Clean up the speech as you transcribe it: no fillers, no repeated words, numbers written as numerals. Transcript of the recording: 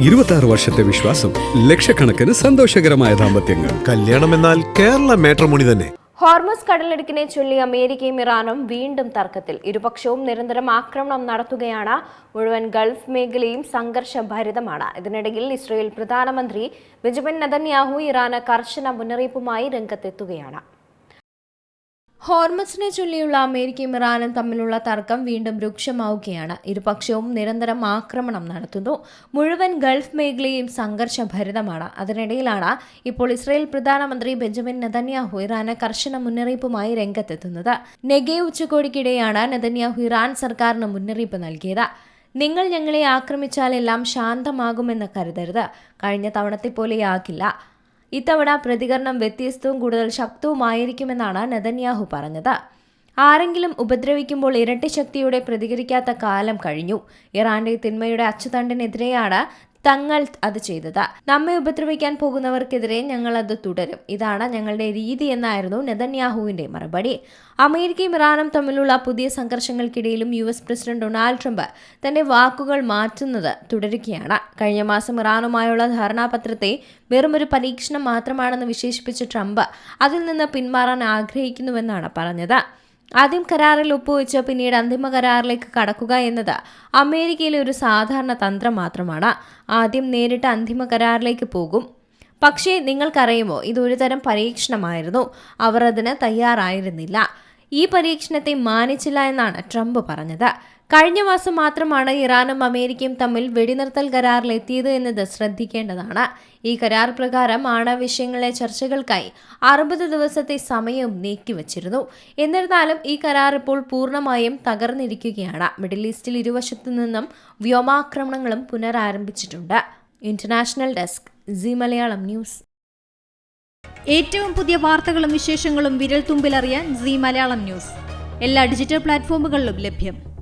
26 വർഷത്തെ വിശ്വാസം, ലക്ഷക്കണക്കിന് സന്തോഷകരമായ ദാമ്പത്യങ്ങൾ. കല്യാണം എന്നാൽ കേരള മാട്രിമോണി തന്നെ. ഹോർമസ് കടലിടുക്കിനെ ചൊല്ലി അമേരിക്കയും ഇറാനും വീണ്ടും തർക്കത്തിൽ. ഇരുപക്ഷവും നിരന്തരം ആക്രമണം നടത്തുകയാണ്. മുഴുവൻ ഗൾഫ് മേഖലയും സംഘർഷഭരിതമാണ്. ഇതിനിടയിൽ ഇസ്രയേൽ പ്രധാനമന്ത്രി ബെഞ്ചമിൻ നെതന്യാഹു ഇറാന് കർശന മുന്നറിയിപ്പുമായി രംഗത്തെത്തുകയാണ്. ഹോർമസിനെ ചൊല്ലിയുള്ള അമേരിക്കയും ഇറാനും തമ്മിലുള്ള തർക്കം വീണ്ടും രൂക്ഷമാവുകയാണ്. ഇരുപക്ഷവും നിരന്തരം ആക്രമണം നടത്തുന്നു. മുഴുവൻ ഗൾഫ് മേഖലയും സംഘർഷഭരിതമാണ്. അതിനിടയിലാണ് ഇപ്പോൾ ഇസ്രയേൽ പ്രധാനമന്ത്രി ബെഞ്ചമിൻ നെതന്യാഹു ഇറാന് കർശന മുന്നറിയിപ്പുമായി രംഗത്തെത്തുന്നത്. നെഗേവ് ഉച്ചകോടിക്കിടെയാണ് നെതന്യാഹു ഇറാൻ സർക്കാരിന് മുന്നറിയിപ്പ് നൽകിയത്. നിങ്ങൾ ഞങ്ങളെ ആക്രമിച്ചാൽ എല്ലാം ശാന്തമാകുമെന്ന് കരുതരുത്. കഴിഞ്ഞ തവണത്തെ പോലെയാകില്ല. ഇത്തവണ പ്രതികരണം വ്യത്യസ്തവും കൂടുതൽ ശക്തവുമായിരിക്കുമെന്നാണ് നെതന്യാഹു പറഞ്ഞത്. ആരെങ്കിലും ഉപദ്രവിക്കുമ്പോൾ ഇരട്ടി ശക്തിയോടെ പ്രതികരിക്കാത്ത കാലം കഴിഞ്ഞു. ഇറാന്റെ തിന്മയുടെ അച്ചുതണ്ടിനെതിരെയാണ് തങ്ങൾ അത് ചെയ്തത്. നമ്മെ ഉപദ്രവിക്കാൻ പോകുന്നവർക്കെതിരെ ഞങ്ങൾ അത് തുടരും. ഇതാണ് ഞങ്ങളുടെ രീതി എന്നായിരുന്നു നെതന്യാഹുവിന്റെ മറുപടി. അമേരിക്കയും ഇറാനും തമ്മിലുള്ള പുതിയ സംഘർഷങ്ങൾക്കിടയിലും US പ്രസിഡന്റ് ഡൊണാൾഡ് ട്രംപ് തന്റെ വാക്കുകൾ മാറ്റുന്നത് തുടരുകയാണ്. കഴിഞ്ഞ മാസം ഇറാനുമായുള്ള ധാരണാപത്രത്തെ വെറുമൊരു പരീക്ഷണം മാത്രമാണെന്ന് വിശേഷിപ്പിച്ച ട്രംപ് അതിൽ നിന്ന് പിന്മാറാൻ ആഗ്രഹിക്കുന്നുവെന്നാണ് പറഞ്ഞത്. ആദ്യം കരാറിൽ ഒപ്പുവെച്ച് പിന്നീട് അന്തിമ കരാറിലേക്ക് കടക്കുക എന്നത് അമേരിക്കയിലെ ഒരു സാധാരണ തന്ത്രം മാത്രമാണ്. ആദ്യം നേരിട്ട് അന്തിമ കരാറിലേക്ക് പോകും. പക്ഷേ നിങ്ങൾക്കറിയുമോ, ഇതൊരു തരം പരീക്ഷണമായിരുന്നു. അവർ അതിന് തയ്യാറായിരുന്നില്ല. ഈ പരീക്ഷണത്തെ മാനിച്ചില്ല എന്നാണ് ട്രംപ് പറഞ്ഞത്. കഴിഞ്ഞ മാസം മാത്രമാണ് ഇറാനും അമേരിക്കയും തമ്മിൽ വെടിനിർത്തൽ കരാറിലെത്തിയത് എന്നത് ശ്രദ്ധിക്കേണ്ടതാണ്. ഈ കരാർ പ്രകാരം ആണവ വിഷയങ്ങളിലെ ചർച്ചകൾക്കായി 60 ദിവസത്തെ സമയവും നീക്കിവച്ചിരുന്നു. എന്നിരുന്നാലും ഈ കരാർ ഇപ്പോൾ പൂർണ്ണമായും തകർന്നിരിക്കുകയാണ്. മിഡിൽ ഈസ്റ്റിൽ ഇരുവശത്തു നിന്നും വ്യോമാക്രമണങ്ങളും പുനരാരംഭിച്ചിട്ടുണ്ട്. International desk, Zee Malayalam news. ഏറ്റവും പുതിയ വാർത്തകളും വിശേഷങ്ങളും വിരൽ തുമ്പിലറിയാൻ സീ മലയാളം ന്യൂസ് എല്ലാ ഡിജിറ്റൽ പ്ലാറ്റ്ഫോമുകളിലും ലഭ്യം.